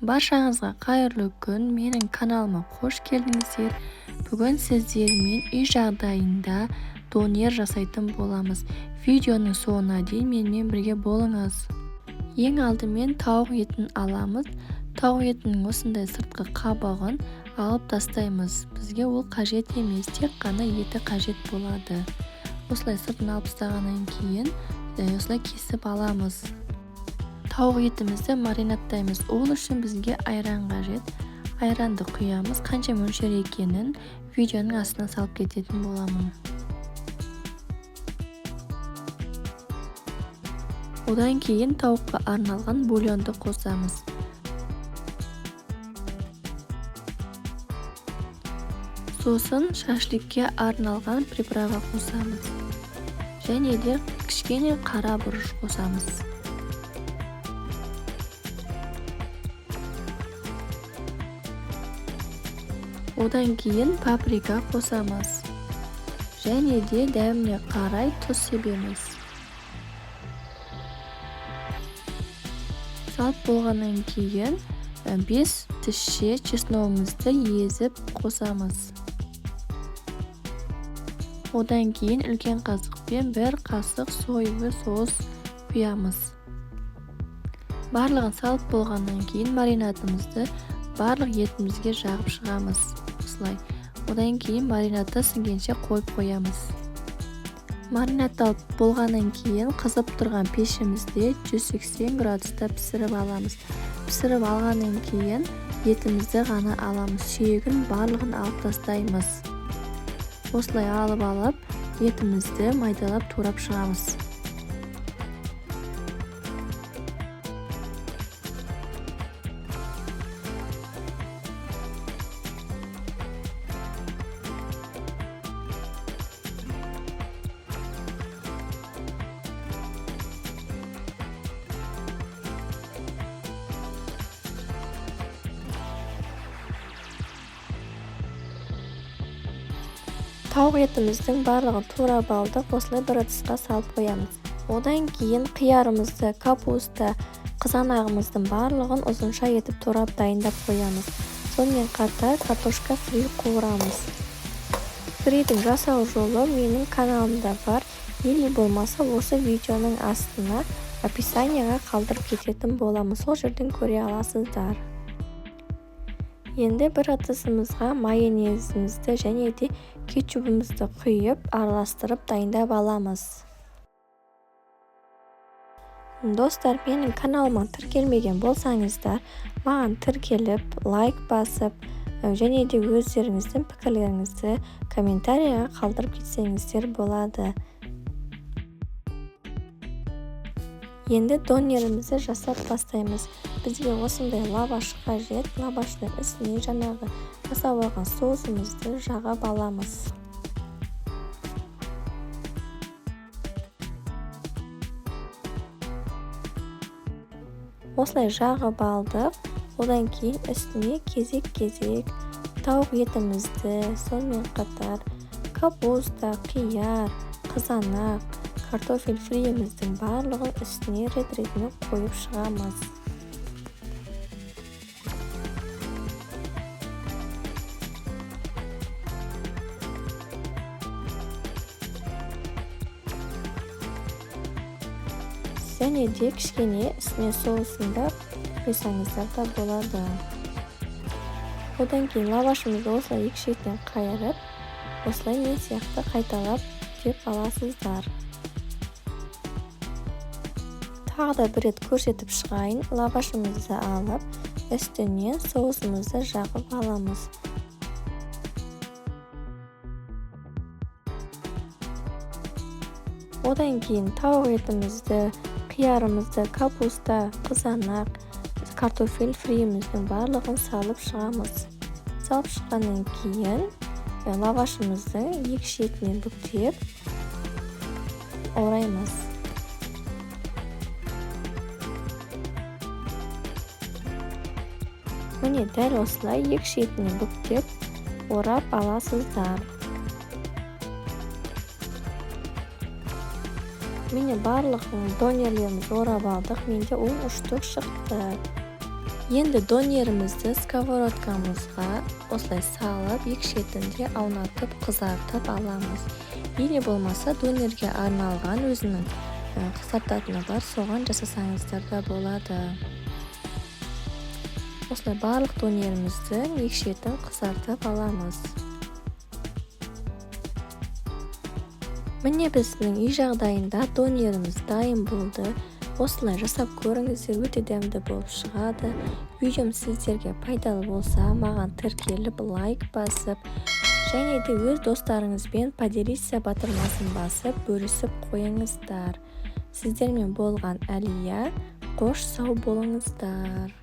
Баршаңызға қайырлы күн. Менің каналыма қош келдіңіздер. Бүгін сіздермен үй жағдайында донер жасайтын боламыз. Видеоның соңына дейін менімен бірге болыңыз. Ең алдымен тауық етін аламыз. Тауық етінің осындай сыртқы қабығын алып тастаймыз. Бізге ол қажет емес, тек қана еті қажет болады. Осылай сыртын алып тастағаннан кейін осылай кесіп аламыз. Тауық етімізді маринадтаймыз. Ол үшін бізге айран қажет. Айранды құямыз. Қанша мөлшер екенін видеоның астына салып кететін боламын. Одан кейін тауыққа арналған бульонды қосамыз. Сосын шашликке арналған приправа қосамыз. Және де кішкене қара бұрыш қосамыз. Одан кейін паприка қосамыз. Және де дәміне қарай тұз себеміз. Салып болғаннан кейін 5 тісше чесногымызды езіп қосамыз. Одан кейін үлкен қасықпен 1 қасық соевый соус құямыз. Барлығын салып болғаннан кейін маринадымызды барлық етімізге жағып шығамыз. Осылай. Одан кейін маринадты сіңгенше қойып қоямыз. Маринадталып болғаннан кейін қызып тұрған пешімізде 180 градуста пісіріп аламыз. Пісіріп алғаннан кейін етімізді ғана аламыз. Сүйегін барлығын алып тастаймыз. Осылай алып етімізді майдалап турап шығамыз. Тауық етіміздің барлығын турап алдық. Осылай бір ыдысқа салып қоямыз. Одан кейін қиярымызды, капуста, қызанағымыздың барлығын ұзынша етіп турап дайындап қоямыз. Сонымен қатар картошка фри қуырамыз. Фридің жасау жолы менің каналымда бар. Или болмаса осы видеоның астына описанияға қалдырып кететін боламын. Сол жерден көре аласыздар. Енді бір ыдысымызға майонезімізді және де кетчупымызды құйып, араластырып дайындап аламыз. Достар, менің каналыма тіркелмеген болсаңыздар, маған тіркеліп, лайк басып, және де өздеріңіздің пікірлеріңізді комментарияға қалдырып кетсеңіздер болады. Енді донерімізді жасап бастаймыз. Бізге осындай лаваш қажет. Лаваштың үстіне жаңағы жасап алған соусымызды жағып аламыз. Осылай жағып алдық. Одан кейін үстіне кезек-кезек тауық етімізді, сонымен қатар капуста, қияр, қызанақ, картофель фриіміздің барлығын үстіне рет-ретіне қойып шығамыз. Және де кішкене үстіне соусында құйсаңыздар да болады. Одан кейін лавашымызды осылай екі шетінен қайырып, осылай мен сияқты қайталап жеп аласыздар. Тағы да бір рет көрсетіп шығайын. Лавашымызды алып, үстінен соусымызды жағып аламыз. Одан кейін тауық етімізді, қиярымызды, капуста, қызанақ, картофель фриіміздің барлығын салып шығамыз. Салып шыққаннан кейін лавашымыздың екі шетінен бүктеп ораймыз. Міне дәл осылай екі шетінен бүктеп орап аласыздар. Міне барлық донерлеріміз орап алдық. Менде 10 штук шықты. Енді донерімізді сковородкамызға осылай салып, екі шетінде аунатып, қызартып аламыз. Или болмаса донерге арналған өзінің қызартатыны бар, соған жасасаңыздар да болады. Осылай барлық донеріміздің екі шетін қызартып аламыз. Міне біздің үй жағдайында донеріміз дайын болды. Осылай жасап көріңіздер, өте дәмді болып шығады. Видеом сіздерге пайдалы болса, маған тіркеліп, лайк басып, және де өз достарыңызбен поделиться батырмасын басып, бөлісіп қойыңыздар. Сіздермен болған Әлия, қош сау болыңыздар.